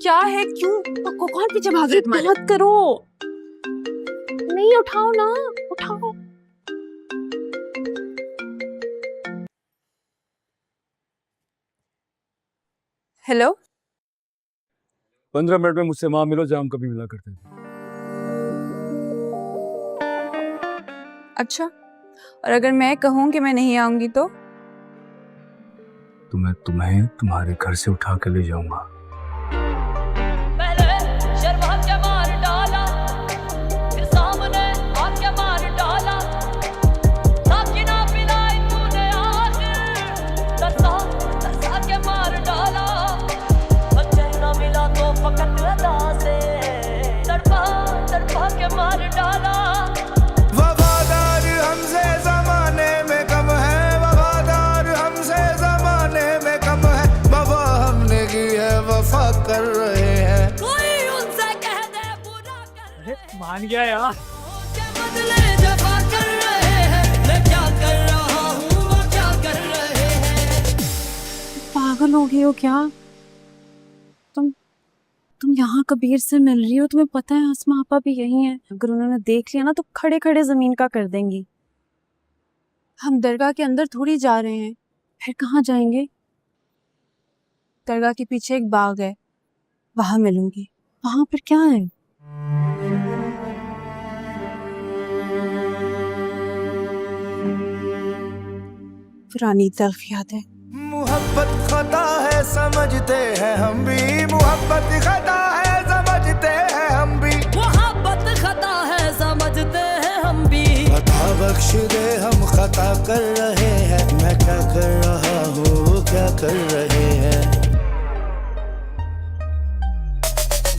क्या है, क्यों कौन पीछे भाग रहा है तुम्हारे? मत करो, नहीं उठाओ ना, उठाओ। हेलो, 15 मिनट में मुझसे वहां मिलो जहां हम कभी मिला करते थे। अच्छा, और अगर मैं कहूँ कि मैं नहीं आऊंगी तो? मैं तुम्हें तुम्हारे घर से उठा के ले जाऊंगा। कर रहे हैं कोई उनसे कह दे बुरा कर मान गया यार। बदले जफा कर रहे हैं, मैं क्या कर रहा हूँ वो क्या कर रहे हैं। पागल हो गई हो क्या तुम यहाँ कबीर से मिल रही हो? तुम्हें पता है आसमा आपा भी यही है, अगर उन्होंने देख लिया ना तो खड़े खड़े जमीन का कर देंगी। हम दरगाह के अंदर थोड़ी जा रहे हैं, फिर कहाँ जाएंगे? दरगाह के पीछे एक बाग है, वहां मिलूंगी। वहां पर क्या है? पुरानी तल्ख याद है। मोहब्बत खता है समझते हैं हम भी, मोहब्बत खता है समझते हैं हम भी, मोहब्बत खता है समझते हैं हम भी। खता बख्श दे हम खता कर रहे हैं, मैं क्या कर रहा हूँ वो क्या कर रहे हैं।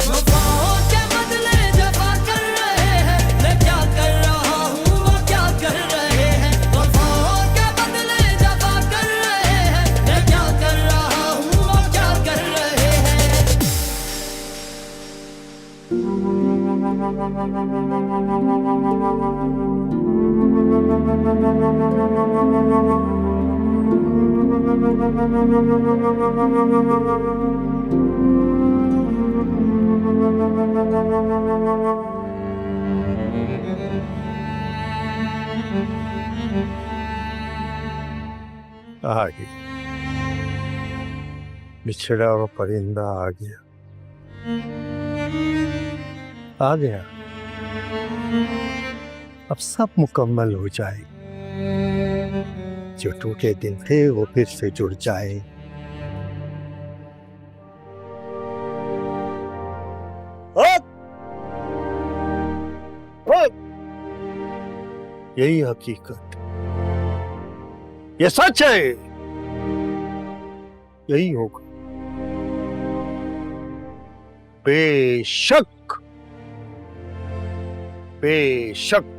वफाओं के बदले जफा कर रहे हैं, मैं क्या कर रहा हूँ वो क्या कर रहे हैं। वफाओं के बदले जफा कर रहे हैं, मैं क्या कर रहा हूँ वो क्या कर रहे हैं। आ गया बिछड़ा हुआ परिंदा, आ गया आ गया। अब सब मुकम्मल हो जाए, जो टूटे दिन थे वो फिर से जुड़ जाए। यही हकीकत, ये सच है, यही होगा बेशक बेशक।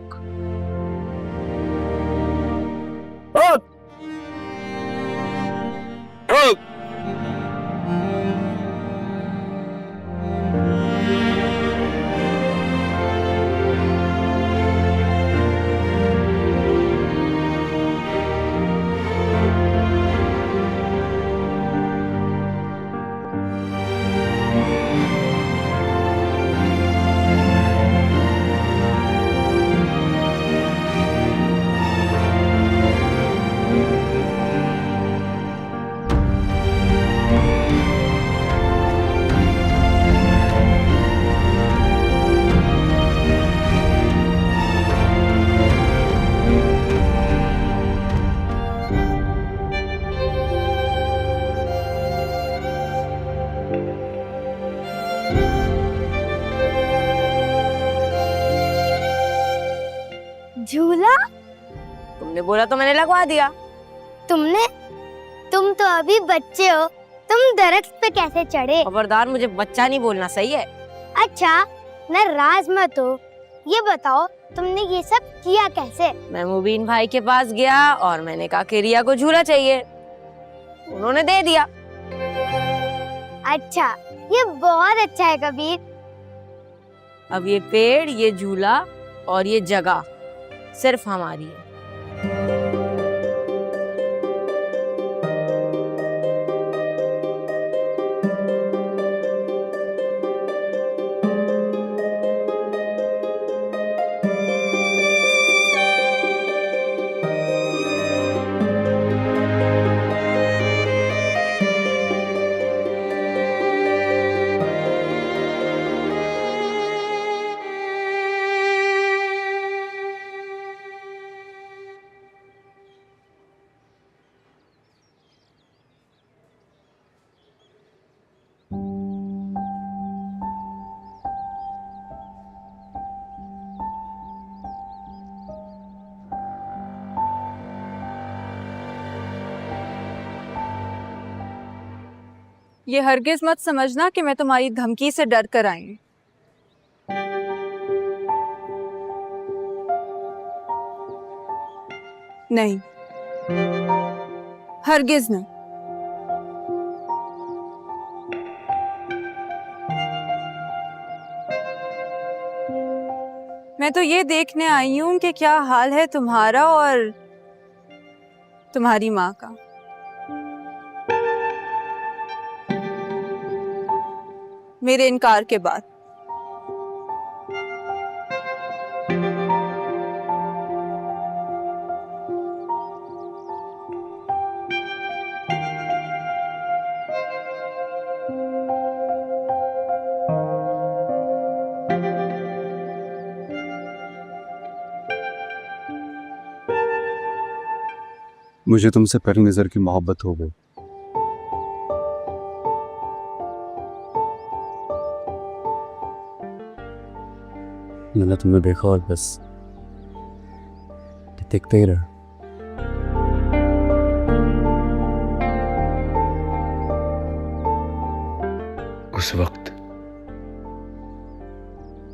झूला? तुमने बोला तो मैंने लगवा दिया। तुम तो अभी बच्चे हो, तुम दरख्त पे कैसे चढ़े? खबरदार, मुझे बच्चा नहीं बोलना, सही है? अच्छा नाराज मत हो, ये बताओ तुमने ये सब किया कैसे? मैं मुबीन भाई के पास गया और मैंने कहा कि रिया को झूला चाहिए, उन्होंने दे दिया। अच्छा, ये बहुत अच्छा है कबीर। अब ये पेड़, ये झूला और ये जगह सिर्फ हमारी है। ये हरगिज मत समझना कि मैं तुम्हारी धमकी से डर कर आई हूँ। नहीं, हरगिज नहीं। मैं तो ये देखने आई हूं कि क्या हाल है तुम्हारा और तुम्हारी माँ का। मेरे इनकार के बाद। मुझे तुमसे पहली नजर की मोहब्बत हो गई। मैंने तुम्हें देखा और बस देखते ही रहा। उस वक्त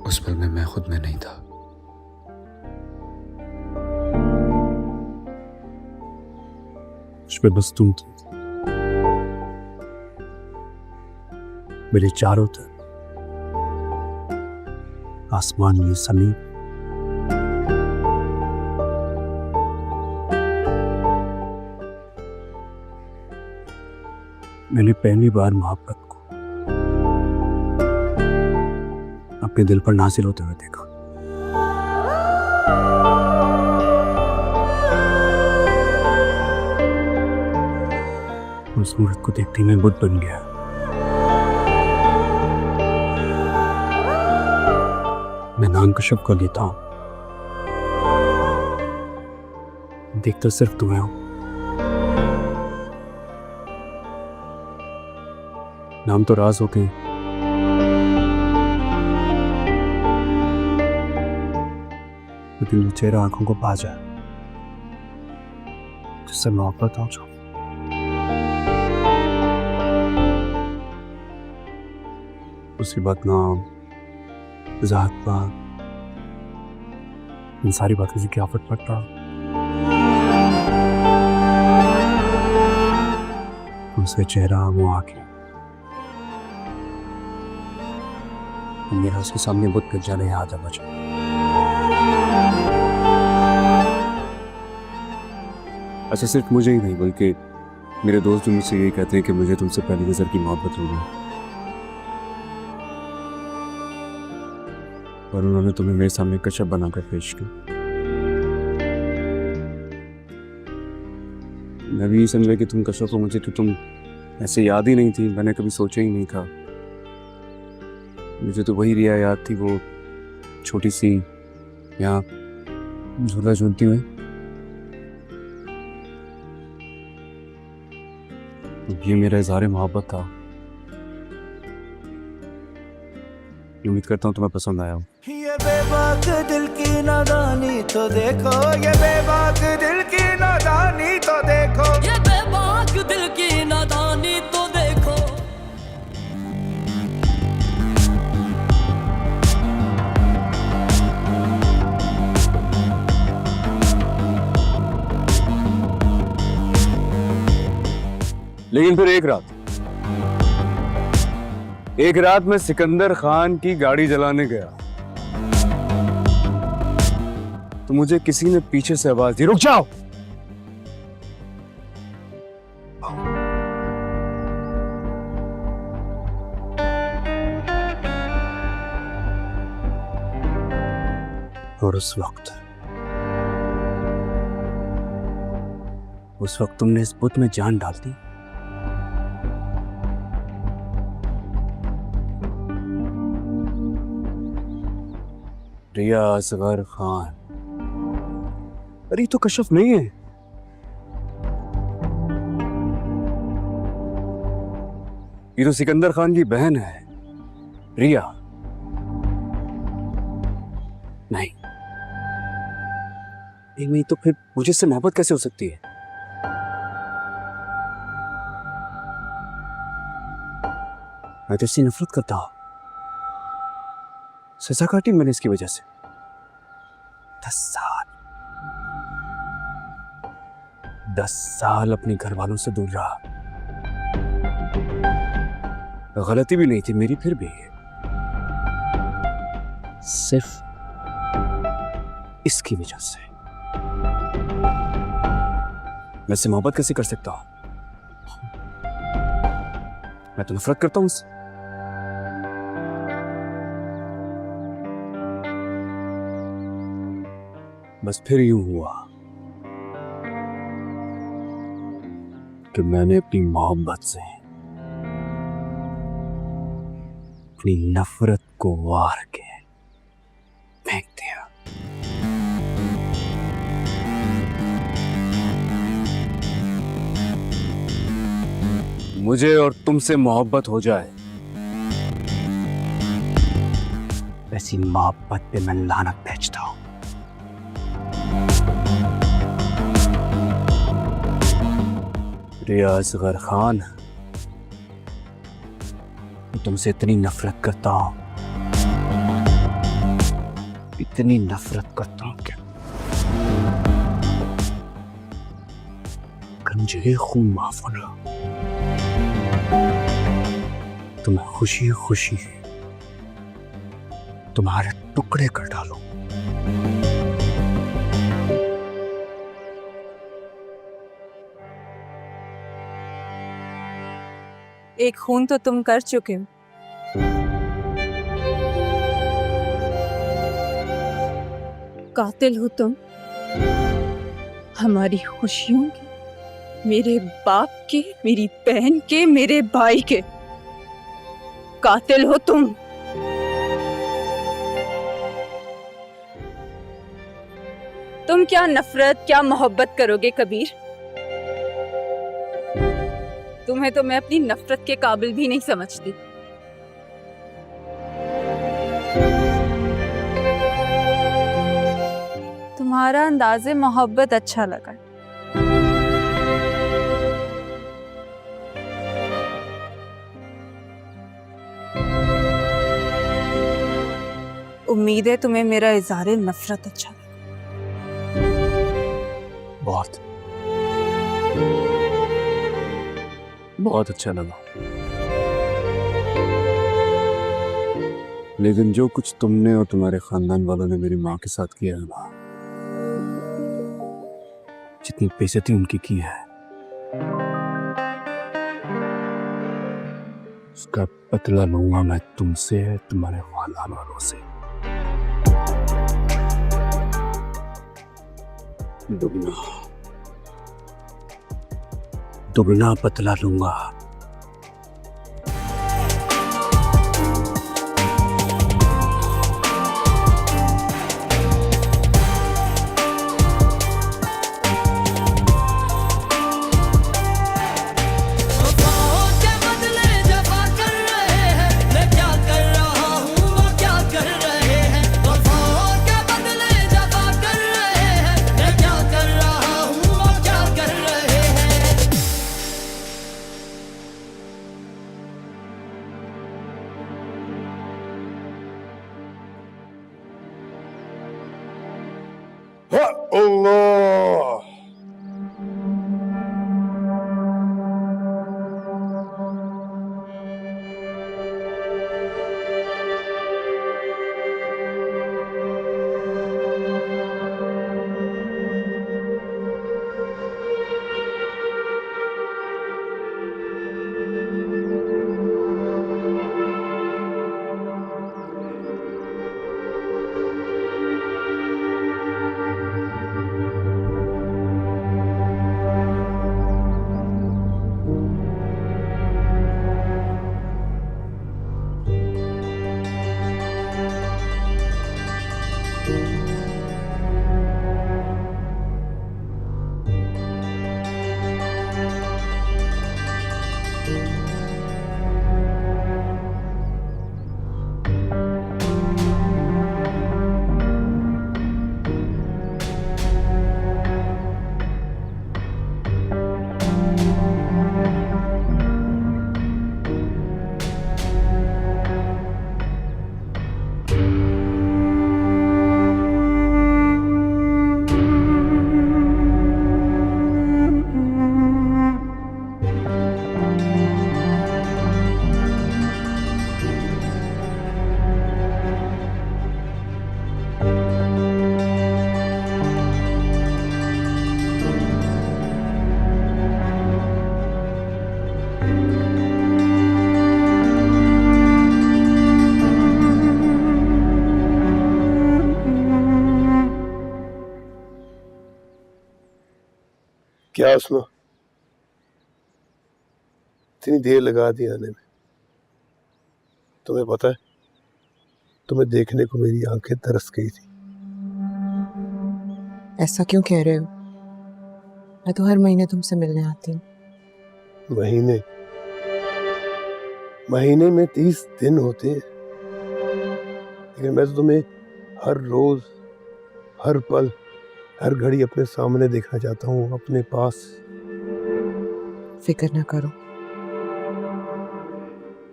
उस पल में मैं खुद में नहीं था। उसमें बस तुम थी, मेरे चारों तरफ आसमान में समीप। मैंने पहली बार मोहब्बत को अपने दिल पर नाज़िल होते हुए देखा। उस सूरत को देखते ही मैं बुद्ध बन गया। मैं नाम कश्यप का लेता हूं, देखता सिर्फ तुम्हें हूं। नाम तो राज हो गए, लेकिन वो चेहरा आंखों को पा जाए जिससे मोहब्बत हो जाओ। उसके बाद नाम, ज़ात पात, इन सारी बातों से क्या फर्क पड़ता। उसका चेहरा, वो आंखें, मेरा उसके सामने बुत कर जाने याद आ बचा। अच्छा, सिर्फ मुझे ही नहीं बल्कि मेरे दोस्त भी मुझसे यही कहते हैं कि मुझे तुमसे पहली नजर की मोहब्बत हो गई और उन्होंने तुम्हें मेरे सामने कश्यप बनाकर पेश किया। मैं भी समझा कि तुम कश्यप हो मुझे, तो तुम ऐसे याद ही नहीं थी। मैंने कभी सोचा ही नहीं था। मुझे तो वही रिया याद थी, वो छोटी सी यहाँ झूला झूलती हुई। ये मेरा इज़हार मोहब्बत था। उम्मीद करता हूँ तुम्हें पसंद आया हो। ये बेबाक दिल की नादानी तो देखो, ये बेबाक दिल की नादानी तो देखो, ये बेबाक दिल की नादानी तो देखो। लेकिन फिर एक रात मैं सिकंदर खान की गाड़ी जलाने गया तो मुझे किसी ने पीछे से आवाज दी, रुक जाओ। और उस वक्त तुमने इस बुत में जान डाल दी। रिया असगर खान। अरे तो कश्यप नहीं है, ये तो सिकंदर खान की बहन है रिया। नहीं तो फिर मुझे इससे मोहब्बत कैसे हो सकती है? मैं तो इससे नफरत करता हूं। सजा काटी मैंने इसकी वजह से। 10 साल 10 साल अपने घर वालों से दूर रहा। गलती भी नहीं थी मेरी, फिर भी सिर्फ इसकी वजह से मैं इससे मोहब्बत कैसे कर सकता हूं? मैं तो नफरत करता हूं उससे। बस फिर यूं हुआ कि मैंने अपनी मोहब्बत से अपनी नफरत को वार के फेंक दिया। मुझे और तुमसे मोहब्बत हो जाए, ऐसी मोहब्बत पे मैं लानत भेजता हूं। रिया असगर खान, तुमसे इतनी नफरत करता हूं, इतनी नफरत करता हूं कि अगर मुझे ये खून माफ होना तो मैं खुशी खुशी तुम्हारे टुकड़े कर डालूं। एक खून तो तुम कर चुके हो। कातिल हो तुम, हमारी खुशियों के, मेरे बाप के, मेरी बहन के, मेरे भाई के। कातिल हो तुम। तुम क्या नफरत, क्या मोहब्बत करोगे कबीर? तुम्हें तो मैं अपनी नफरत के काबिल भी नहीं समझती। तुम्हारा अंदाज़े मोहब्बत अच्छा लगा। उम्मीद है तुम्हें मेरा इज़हारे नफरत अच्छा लगा। बहुत बहुत अच्छा लगा, लेकिन जो कुछ तुमने और तुम्हारे खानदान वालों ने मेरी माँ के साथ किया है ना, जितनी बेइज्जती उनकी की है, उसका बदला लूंगा मैं तुमसे, तुम्हारे खानदान वालों से। दुगना दुगना बदला लूंगा। वफाओं के बदले जफा कर रहे हैं, मैं क्या कर रहा हूँ वो क्या कर रहे हैं। वफाओं के बदले जफा कर रहे हैं, मैं क्या कर रहा हूँ वो क्या कर रहे हैं। अल्लाह। क्या उसमें इतनी देर लगा दी आने में? तुम्हें पता है, तुम्हें देखने को मेरी आंखें तरस गई थी। ऐसा क्यों कह रहे हो? मैं तो हर महीने तुमसे मिलने आती हूँ। महीने महीने में 30 दिन होते हैं, लेकिन मैं तो तुम्हें हर रोज, हर पल, हर घड़ी अपने सामने देखना चाहता हूँ, अपने पास। फिक्र ना करो,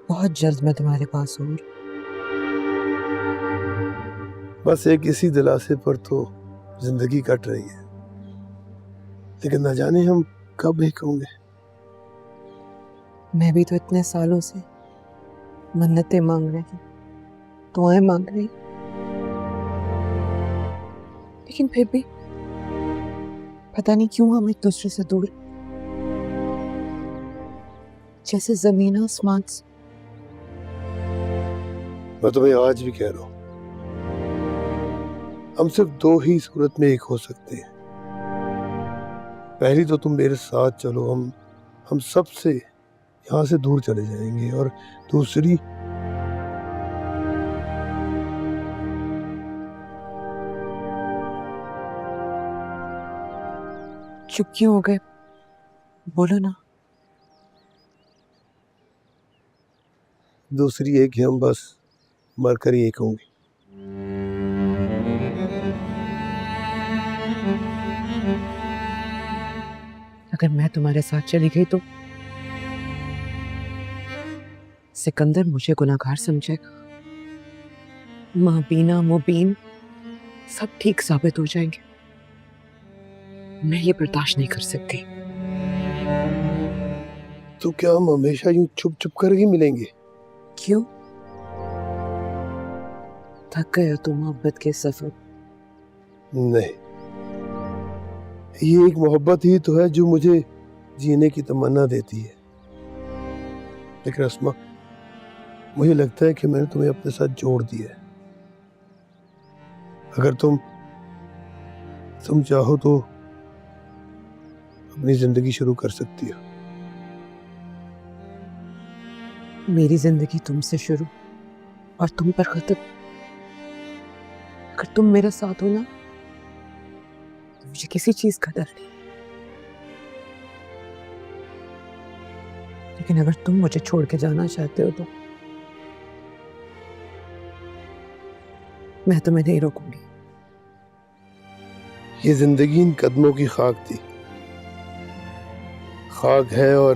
बहुत जल्द मैं तुम्हारे पास हूँ। बस एक इसी दिलासे पर तो जिंदगी कट रही है, लेकिन न जाने हम कब एक होंगे। मैं भी तो इतने सालों से मन्नतें मांग रही, दुआएं मांग रही, लेकिन फिर भी पता नहीं क्यों हम एक दूसरे से दूर, जैसे जमीन आसमान से। मैं तुम्हें आज भी कह रहा हूँ, हम सिर्फ 2 ही सूरत में एक हो सकते हैं। पहली तो तुम मेरे साथ चलो, हम सबसे यहाँ से दूर चले जाएंगे, और दूसरी चुप क्यों हो गए? बोलो ना। दूसरी एक कि हम बस मरकर ही एक होंगे। अगर मैं तुम्हारे साथ चली गई तो सिकंदर मुझे गुनाहगार समझेगा, माबीना मुबीन सब ठीक साबित हो जाएंगे। मैं ये बर्दाश्त नहीं कर सकती। तो क्या हम हमेशा यूं छुप छुप कर ही मिलेंगे? क्यों? थक गए हो तुम मोहब्बत के सफर? नहीं, ये एक मोहब्बत ही तो है जो मुझे जीने की तमन्ना देती है। लेकिन अस्मा, मुझे लगता है कि मैंने तुम्हें अपने साथ जोड़ दिया है। अगर तुम चाहो तो अपनी जिंदगी शुरू कर सकती हो। मेरी जिंदगी तुमसे शुरू और तुम पर खत्म। अगर तुम मेरे साथ हो ना, तो मुझे किसी चीज का डर नहीं। लेकिन अगर तुम मुझे छोड़ के जाना चाहते हो तो मैं तुम्हें नहीं रोकूंगी। ये जिंदगी इन कदमों की खाक थी, खाक है और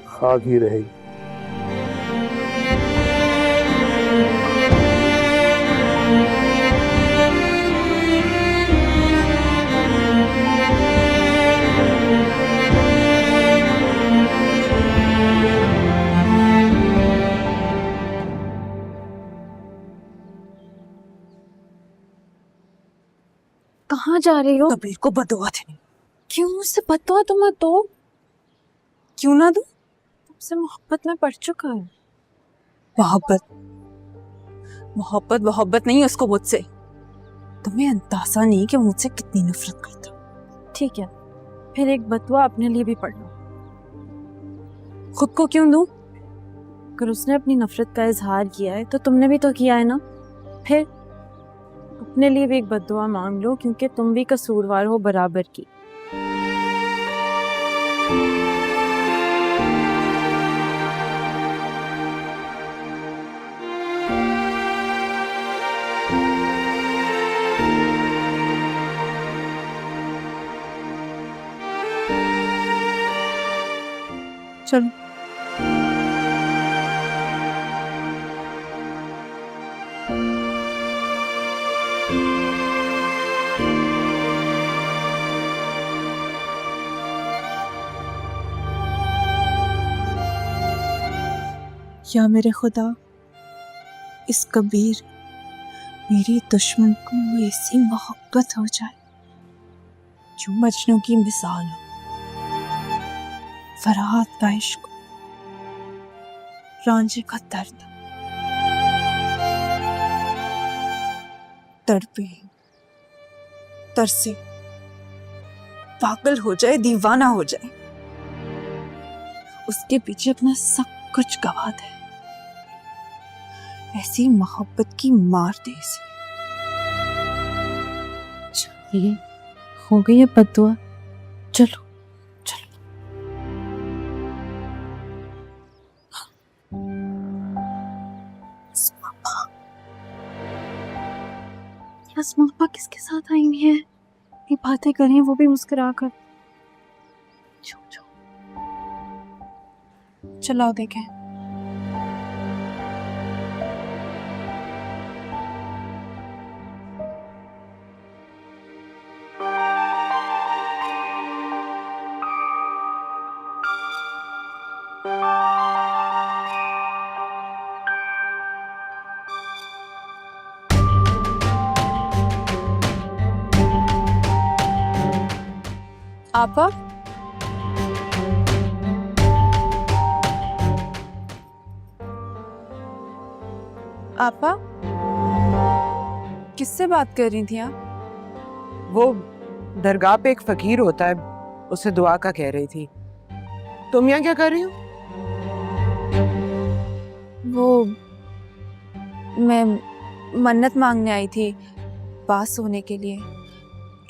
खाक ही रहेगी। कहाँ जा रही हो? कबीर को बदुआ देनी। क्यों? उससे बददुआ तो मत दो। क्यों ना दूं? तुमसे मोहब्बत में पड़ चुका है। मोहब्बत मोहब्बत नहीं उसको मुझसे। तुम्हें अंदाजा नहीं कि वो मुझसे कितनी नफरत करता। ठीक है, फिर एक बददुआ अपने लिए भी पढ़ लो। खुद को क्यों दूं? अगर उसने अपनी नफरत का इजहार किया है तो तुमने भी तो किया है ना। फिर अपने लिए भी एक बद्दुआ मांग लो, क्योंकि तुम भी कसूरवार हो बराबर की। चलो। या मेरे खुदा, इस कबीर मेरी दुश्मन को ऐसी मोहब्बत हो जाए जो मजनू की मिसाल हो। फरहाद का इश्क, रांझे का दर्द, तड़पे तरसे, पागल हो जाए, दीवाना हो जाए, उसके पीछे अपना सब कुछ गवा दे। ऐसी मोहब्बत की मार दे इसे। ये हो गई है बद्दुआ, चलो चलो। अस्मा अपा किसके साथ आई हुई है? ये बातें करें वो भी मुस्कुरा कर। चलाओ देखें। आपा, आपा किससे बात कर रही थी आप? वो दरगाह पे एक फकीर होता है, उसे दुआ का कह रही थी। तुम यहाँ क्या कर रही हो? वो मैं मन्नत मांगने आई थी पास होने के लिए।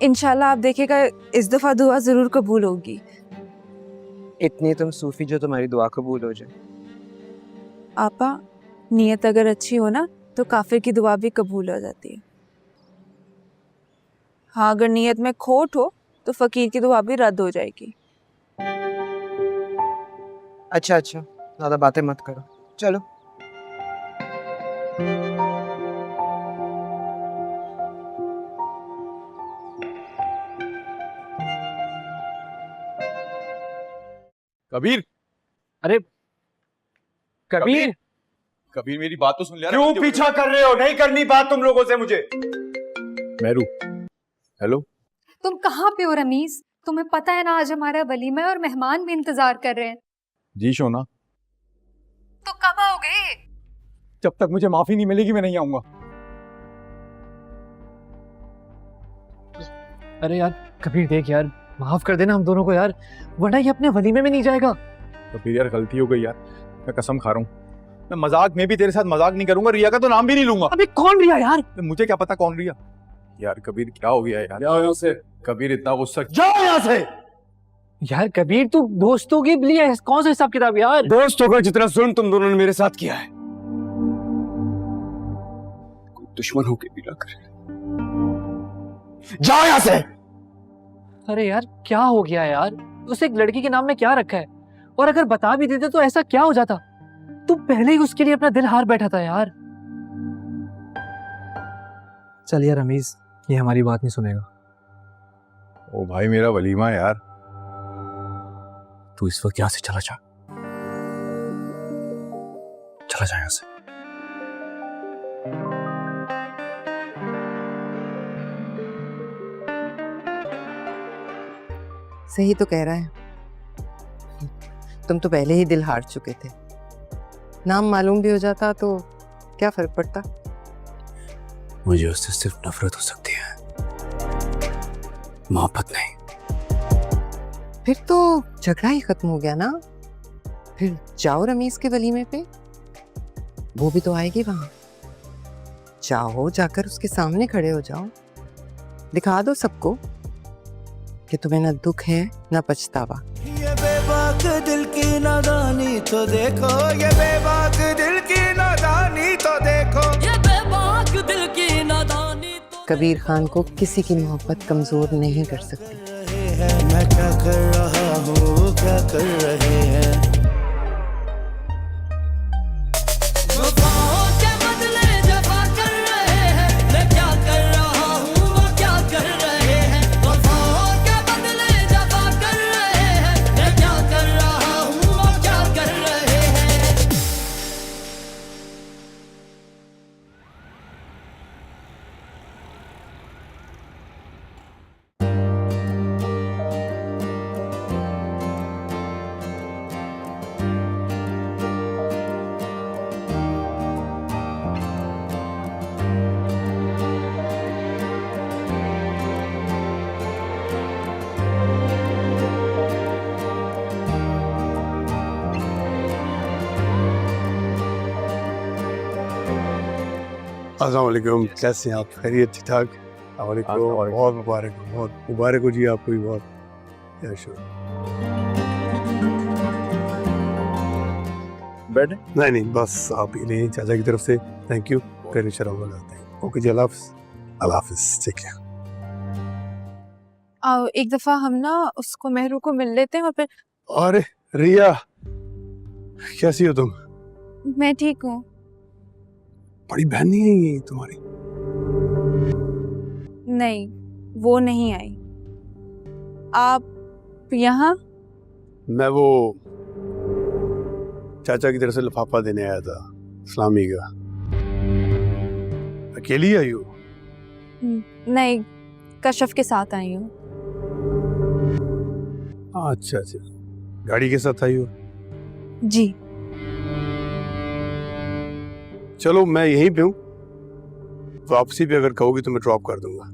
इंशाल्लाह आप देखिएगा इस दफा दुआ जरूर कबूल होगी। इतनी तुम सूफी जो तुम्हारी दुआ कबूल हो जाए। आपा, नीयत अगर अच्छी हो ना तो काफिर की दुआ भी कबूल हो जाती है। हाँ, अगर नीयत में खोट हो तो फकीर की दुआ भी रद्द हो जाएगी। अच्छा अच्छा, ज्यादा बातें मत करो, चलो। कबीर, अरे कबीर, कबीर मेरी बात तो सुन ले। क्यों पीछा कर रहे हो? नहीं करनी बात तुम लोगों से मुझे। मेहरू, हेलो। तुम कहाँ पे हो रमीज? तुम्हें पता है ना आज हमारा वलीमा है और मेहमान भी इंतजार कर रहे हैं। जी शोना। तो कब आओगे? जब तक मुझे माफी नहीं मिलेगी मैं नहीं आऊंगा। अरे यार कबीर देख यार, माफ कर देना हम दोनों को यार, वरना ये अपने वलीमे में नहीं जाएगा। कबीर यार गलती हो गई यार, मैं कसम खा रहा हूँ। मैं मजाक में भी तेरे साथ मजाक नहीं करूंगा, रिया का तो नाम भी नहीं लूंगा। अबे कौन रिया यार? मुझे क्या पता कौन रिया। यार कबीर क्या हो गया यार? जाओ यहाँ से। कबीर इतना गुस्सा, जाओ यहाँ से। यार कबीर तू दोस्तों के लिए कौन सा हिसाब किताब यार? दोस्तों का जितना जुल्म तुम दोनों ने मेरे साथ किया है, कोई दुश्मन होके भी ना करे। जाओ यहाँ से। अरे यार क्या हो गया यार? उस एक लड़की के नाम में क्या रखा है? और अगर बता भी देते तो ऐसा क्या हो जाता? तू पहले ही उसके लिए अपना दिल हार बैठा था यार। चल यार रमीज, ये हमारी बात नहीं सुनेगा। ओ भाई मेरा वलीमा है यार। तू इस वक्त यहां से चला जा, चला जा यहां से। सही तो कह रहा है, तुम तो पहले ही दिल हार चुके थे। नाम मालूम भी हो जाता तो क्या फर्क पड़ता? मुझे उससे सिर्फ नफरत हो सकती है, मोहब्बत नहीं। फिर तो झगड़ा ही खत्म हो गया ना। फिर जाओ रमीज के वलीमे पे, वो भी तो आएगी वहां। जाओ, जाकर उसके सामने खड़े हो जाओ, दिखा दो सबको कि तुम्हें ना दुख है ना पछतावा। ये बेबाक दिल की नादानी तो देखो, ये बेबाक दिल की नादानी तो देखो, ये बेबाक दिल की नादानी तो कबीर खान को किसी की मोहब्बत कमजोर नहीं कर सकती। मैं क्या कर रहा हूँ, क्या कर रहे हैं। वफाओं के बदले जफा कर रहे हैं, मैं क्या कर रहा हूँ वो क्या कर रहे हैं। वफाओं के बदले जफा कर रहे हैं, मैं क्या कर रहा हूँ वो क्या कर रहे हैं। अस्सलाम वालेकुम, कैसे हैं आप? खैरियत, ठीक ठाक? वालेकुम, बहुत मुबारक हो जी आपको भी बहुत। बैठे? नहीं बस आप ही नहीं, चाचा की तरफ से थैंक यू। फिर इंशाल्लाह मिलते हैं। ओके जी, अल्लाह हाफिज़, ठीक है। एक दफा हम ना उसको मेहरू को मिल लेते हैं और फिर। अरे रिया, कैसी हो तुम? मैं ठीक हूँ। बड़ी बहन नहीं है ये तुम्हारी? नहीं, वो नहीं आई। आप यहाँ? मैं वो चाचा की तरफ से लिफाफा देने आया था, इस्लामी का। अकेली आई हो? नहीं, कशफ के साथ आई हूँ। अच्छा, गाड़ी के साथ आई हो? जी। चलो मैं यहीं पे हूँ, वापसी पे अगर कहोगी तो मैं ड्रॉप कर दूंगा।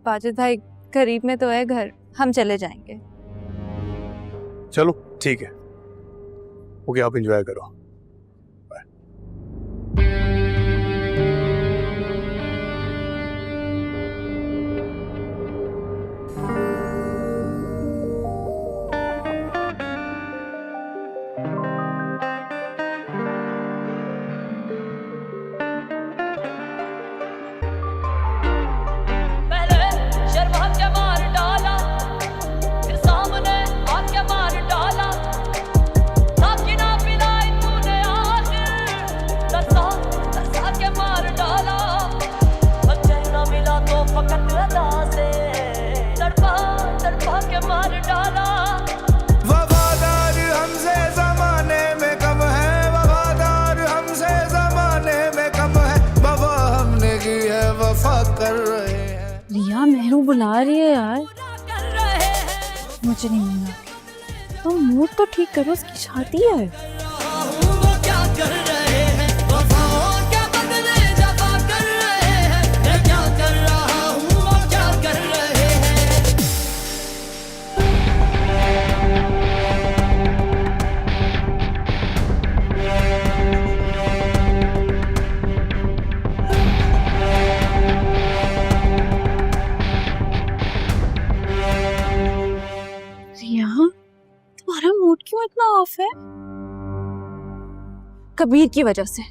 बाजिद भाई, करीब में तो है घर, हम चले जाएंगे। चलो ठीक है, ओके, आप एंजॉय करो। पहले शर्मा के मार डाला, फिर सामने आके मार डाला, ताकि ना पिलाई तूने आखिर, तरसा के मार डाला, बच्चन ना मिला तो फकत अदा से तड़पा के मार डाला। वफादार हमसे ज़माने में कम है, वफादार हमसे ज़माने में कम है, वफा हमने की है, वफा कर रहे हैं। रिया, मेहरू बुला रही है यार। मुझे नहीं मिलना। तो मूड तो ठीक करो, उसकी शादी है। वो क्या कर रहे हैं, वफाओं के बदले जफा कर रहे हैं, मैं क्या कर रहा हूँ, वो क्या कर रहे हैं। रिया, तुम्हारा मूड क्यों इतना ऑफ है? कबीर की वजह से।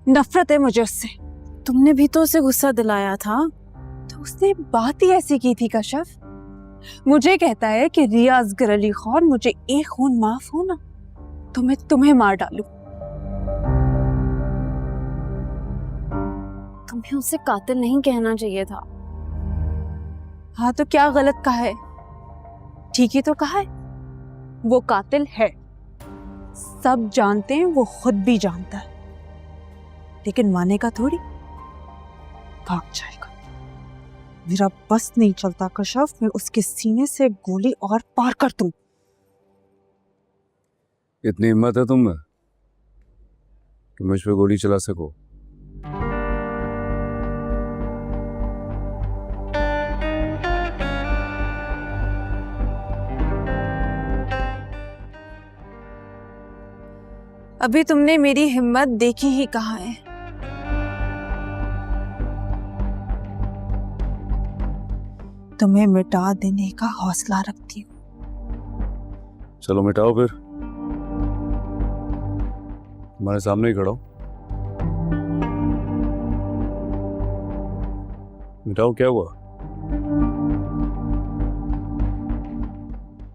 नफरत है मुझे उससे। तुमने भी तो उसे गुस्सा दिलाया था, तो उसने बात ही ऐसी की थी कशफ। मुझे कहता है कि रिया असगर अली खान, मुझे एक खून माफ हो ना तो मैं तुम्हें मार डालूं। तुम्हें उसे कातिल नहीं कहना चाहिए था। हाँ तो क्या गलत कहा है? ठीक ही तो कहा है, वो कातिल है। सब जानते हैं, वो खुद भी जानता है, लेकिन मानेगा थोड़ी, भाग जाएगा। मेरा बस नहीं चलता कशफ, मैं उसके सीने से गोली और पार कर दूं। इतनी हिम्मत है तुम में कि मुझ पे गोली चला सको? अभी तुमने मेरी हिम्मत देखी ही कहाँ है। तुम्हें मिटा देने का हौसला रखती हूँ। चलो मिटाओ फिर, तुम्हारे सामने ही खड़ा हूं। मिटाओ, क्या हुआ?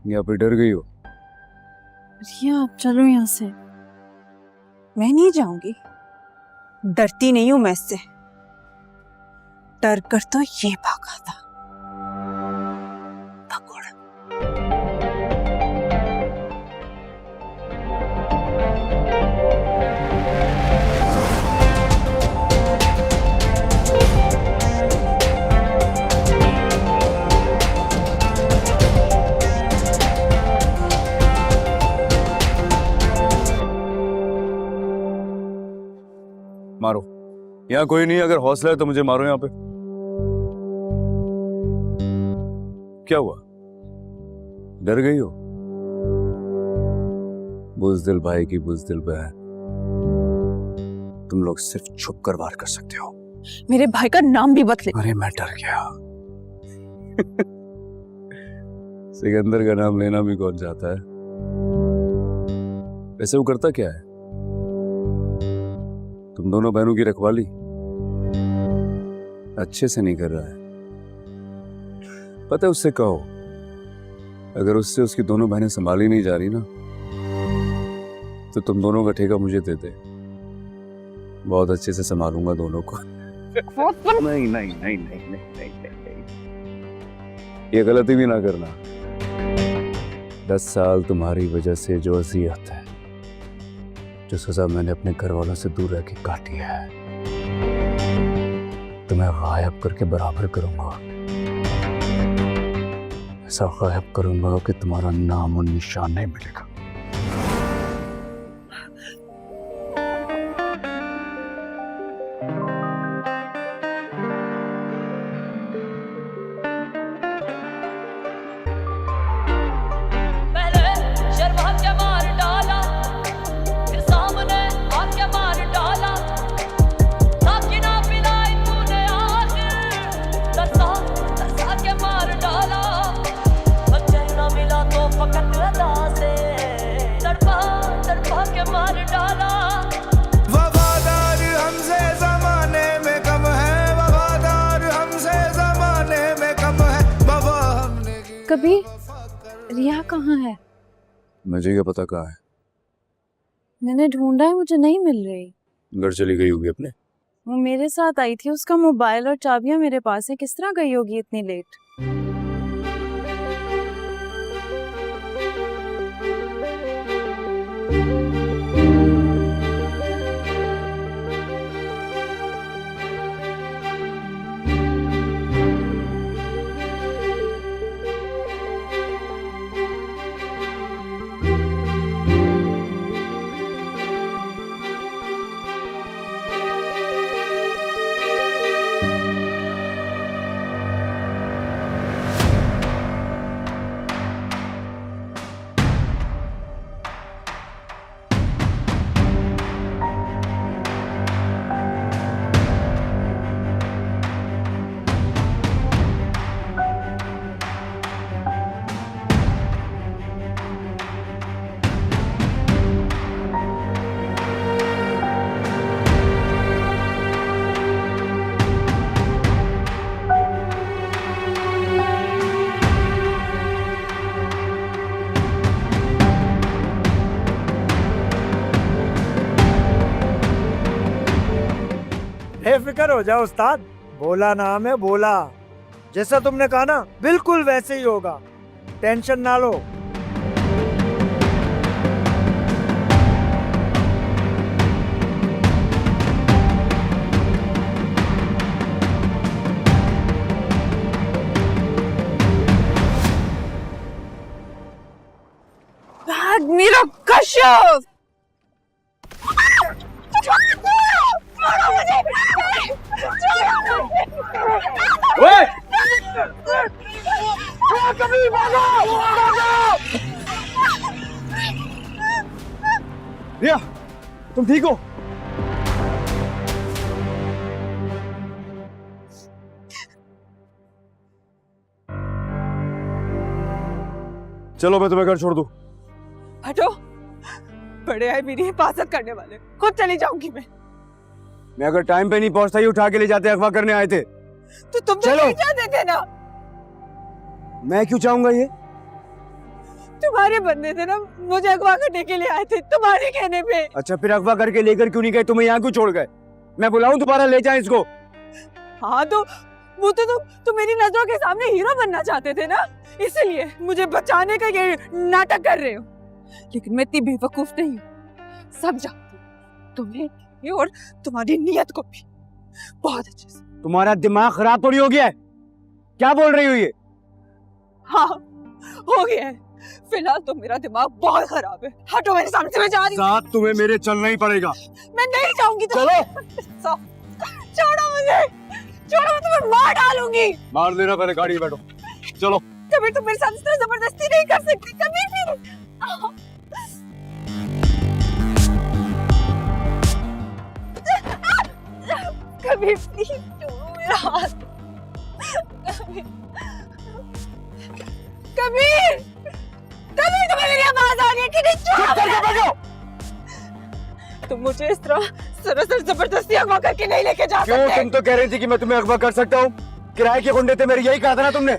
या फिर डर गई हो? रिया, अब चलो यहाँ से। मैं नहीं जाऊंगी, डरती नहीं हूं मैं इससे। डर कर तो ये भागा था। भगोड़ा। मारो, यहाँ कोई नहीं, अगर हौसला है तो मुझे मारो यहाँ पे। क्या हुआ, डर गई हो? बुज़दिल भाई की बुज़दिल बहन, तुम लोग सिर्फ छुप कर वार कर सकते हो, मेरे भाई का नाम भी बदले। अरे मैं डर गया। सिकंदर का नाम लेना भी कौन चाहता है? वैसे वो करता क्या है? तुम दोनों बहनों की रखवाली अच्छे से नहीं कर रहा है। पता है, उससे कहो अगर उससे उसकी दोनों बहनें संभाली नहीं जा रही ना, तो तुम दोनों का ठेका मुझे दे दे। बहुत अच्छे से संभालूंगा दोनों को। नहीं नहीं नहीं नहीं नहीं नहीं नहीं, ये गलती भी ना करना। 10 साल तुम्हारी वजह से जो अज़ियत है, जो सजा मैंने अपने घर वालों से दूर रह के काटी है, तुम्हें गायब करके बराबर करूंगा। ऐसा गायब करूंगा कि तुम्हारा नाम और निशान नहीं मिलेगा। पहले शर्मा के मार डाला, फिर सामने आके मार डाला, ताकि ना पिलाई तूने आज, तरसा तरसा के मार डाला, बच्चे ना मिला तो फकत अदा से तड़पा तड़पा के मार डाला। वफादार हमसे जमाने में कम है, वफादार हमसे जमाने में कम है, वफा हमने की कभी रिया कहाँ है? मुझे क्या पता कहाँ है। मैंने ढूंढा है, मुझे नहीं मिल रही। घर चली गई होगी अपने। वो मेरे साथ आई थी, उसका मोबाइल और चाबियां मेरे पास है। किस तरह गई होगी इतनी लेट? बेफिक्र हो जाओ उस्ताद, बोला नाम है बोला। जैसा तुमने कहा ना बिल्कुल वैसे ही होगा, टेंशन ना लो। भाग मेरा कश्यप! रिया, तुम ठीक हो? चलो मैं तुम्हें घर छोड़ दूं। हटो, बड़े आए मेरी हिफाजत करने वाले, खुद चली जाऊंगी मैं अगर टाइम पे नहीं पहुंचता ही उठा के ले जाते, अगवा करने आए थे। तो तुम तो नहीं चाहते थे ना? मैं क्यों चाहूंगा ये? तुम्हारे बंदे थे ना, मुझे अगवा करने के लिए आए थे तुम्हारे कहने पे। अच्छा, फिर अगवा करके लेकर क्यों नहीं गए? तुम्हें यहाँ क्यों छोड़ गए? मैं बुलाऊं दोबारा ले जाएं इसको? हाँ तो वो तो मेरी नजरों के सामने हीरो बनना चाहते थे ना, इसलिए मुझे बचाने का ये नाटक कर रहे हो। लेकिन मैं इतनी बेवकूफ नहीं हूँ, सब जानती हूँ तुम्हें भी और तुम्हारी नीयत को भी बहुत अच्छे से। तुम्हारा दिमाग खराब थोड़ी हो गया है? क्या बोल रही हो ये? हाँ हो गया है, फिलहाल तो मेरा दिमाग बहुत खराब है। हटो मेरे सामने से, मैं जा रही हूँ। साथ तुम्हें मेरे चलना ही पड़ेगा। मैं नहीं जाऊंगी तो चलो। छोड़ो मुझे, छोड़ो, मैं तुम्हें मार डालूंगी। मार देना, पहले गाड़ी में बैठो। चलो। कभी तुम मेरे साथ इतना जबरदस्ती नहीं कर सकती, कभी भी। कभी प्लीज आवाज आ रही है कि नहीं? चुप करके बैठो। तुम मुझे इस तरह सरासर जबरदस्ती अगवा करके नहीं लेके जा क्यों? सकते। तुम तो कह रही थी कि मैं तुम्हें अगवा कर सकता हूँ। किराए के गुंडे थे मेरे, यही कहा था ना तुमने।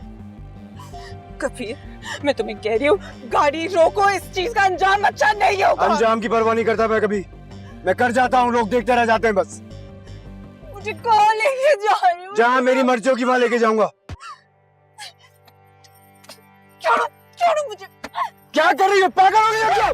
कबीर, मैं तुम्हें कह रही हूँ, गाड़ी रोको, इस चीज का अंजाम अच्छा नहीं होगा। अंजाम की परवाह नहीं करता मैं कभी। मैं कर जाता हूँ, लोग देखते रह जाते हैं बस। मुझे कहाँ लेके जा रही हो? जहाँ मेरी मर्जी होगी वहाँ लेके जाऊंगा। छोड़ो, छोड़ो मुझे। क्या कर रही हो? पागल हो गई हो क्या?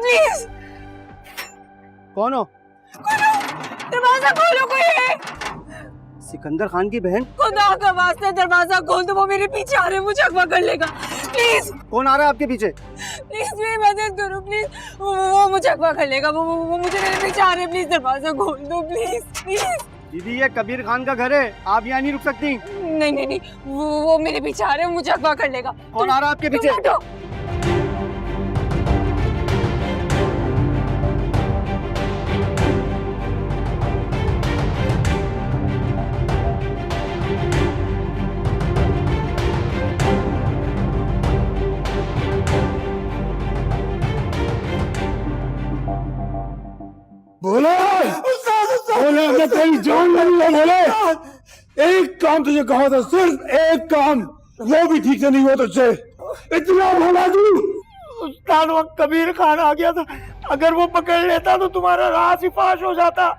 प्लीज। कौन हो? दरवाजा खोलो कोई है। सिकंदर खान की बहन। खुदा का वास्ते दरवाजा खोल दो, वो मेरे पीछे आ रहे हैं, मुझे अगवा कर लेगा। प्लीज। कौन आ रहा है आपके पीछे? प्लीज मेरी मदद करो प्लीज, वो मुझे अगवा कर लेगा, वो मुझे मेरे पीछे आ रहे हैं, प्लीज दरवाजा खोल दो प्लीज प्लीज। दीदी ये कबीर खान का घर है, आप यहाँ नहीं रुक सकती। नहीं नहीं नहीं, वो मेरे पीछे आ रहे हैं, मुझे अगवा कर लेगा। कौन आ रहा है आपके पीछे? बोले बोले मैं तेरी जान लूंगा। बोले एक काम तुझे कहा था, सिर्फ एक काम, वो भी ठीक से नहीं हुआ तुझसे। इतना भोला तू। उस्ताद वक्त कबीर खान आ गया था, अगर वो पकड़ लेता तो तुम्हारा राज ही फाश हो जाता।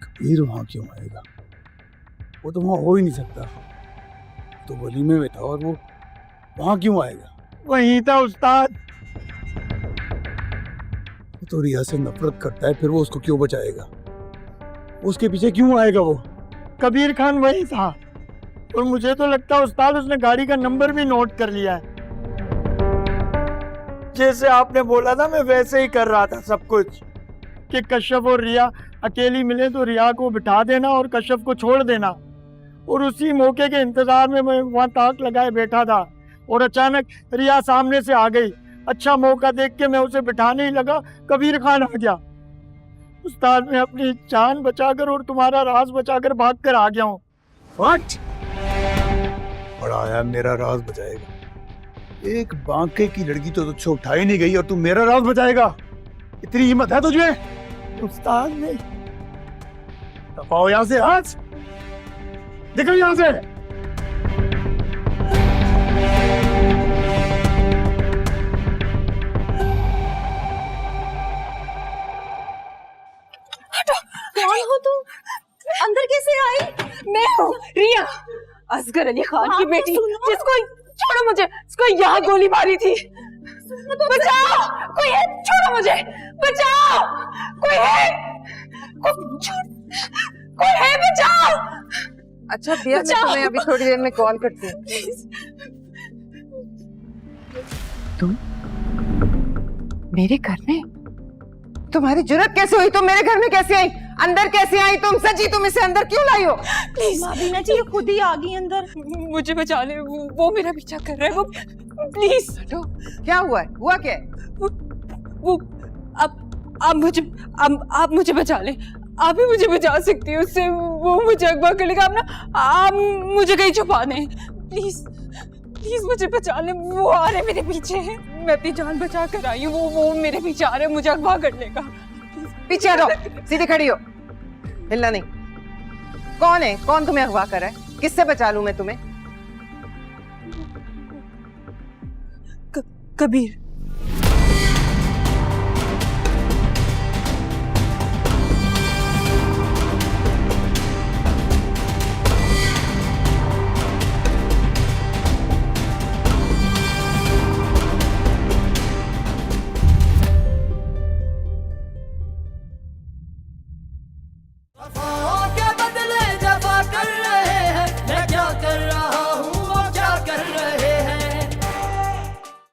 कबीर वहां क्यों आएगा? वो तो वहां हो ही नहीं सकता, तो वलीमे में था, और वो वहां क्यों आएगा? वही था उस्ताद। तो रिया से नफरत करता है, फिर वो उसको क्यों बचाएगा? उसके पीछे क्यों आएगा वो? कबीर खान वही था, और मुझे तो लगता है उस्ताद उसने गाड़ी का नंबर भी नोट कर लिया है। जैसे आपने बोला था मैं वैसे ही कर रहा था सब कुछ, कि कश्यप और रिया अकेली मिले तो रिया को बिठा देना और कश्यप को छोड़ देना। और उसी मौके के इंतजार में मैं वहाँ ताक लगाए बैठा था, और अचानक रिया सामने से आ गई। अच्छा मौका देख के मैं उसे बिठाने ही लगा, कबीर खान आ गया। उस्ताद मैं अपनी जान बचाकर और तुम्हारा राज बचाकर भाग कर आ गया हूँ। व्हाट? बड़ा आया मेरा राज बचाएगा। एक बांके की लड़की तो तुझसे उठा ही नहीं गई, और तू मेरा राज बचाएगा? इतनी हिम्मत है तुझे? उस्ताद ने दफाओ यहाँ से, हाथ निकल यहाँ से। अंदर कैसे आई? मैं हूँ रिया, असगर अली खान की बेटी, जिसको छोड़ो मुझे, इसको यहाँ गोली मारी थी। बचाओ, कोई है? छोड़ो मुझे, बचाओ, कोई है? कोई है? बचाओ। अच्छा दिया, मैं तुम्हें अभी थोड़ी देर में कॉल करती हूँ। तुम मेरे घर में? तुम्हारी जुर्रत कैसे हुई? तुम मेरे घर में कैसे आई? अंदर कैसे आई तुम? सची, तुम इसे अंदर क्यों लाई हो? प्लीज माबीना जी, ये खुद ही आ गई अंदर। मुझे बचा ले, वो मेरा पीछा कर रहा है, वो प्लीज। क्या हुआ है? हुआ क्या है? वो आप मुझे बचा ले, आप ही मुझे बचा सकती है उससे। वो मुझे अगवा कर लेगा, आप मुझे कहीं छुपा दें प्लीज, प्लीज मुझे बचा ले। वो आ रहे मेरे पीछे, मैं अपनी जान बचा कर आई हूँ, वो मेरे पीछे आ रहे, मुझे अगवा कर लेगा। पीछे रहो, सीधी खड़ी हो, हिलना नहीं। कौन है? कौन तुम्हें अगवा कर रहा है? किससे बचा लूं मैं तुम्हें? कबीर।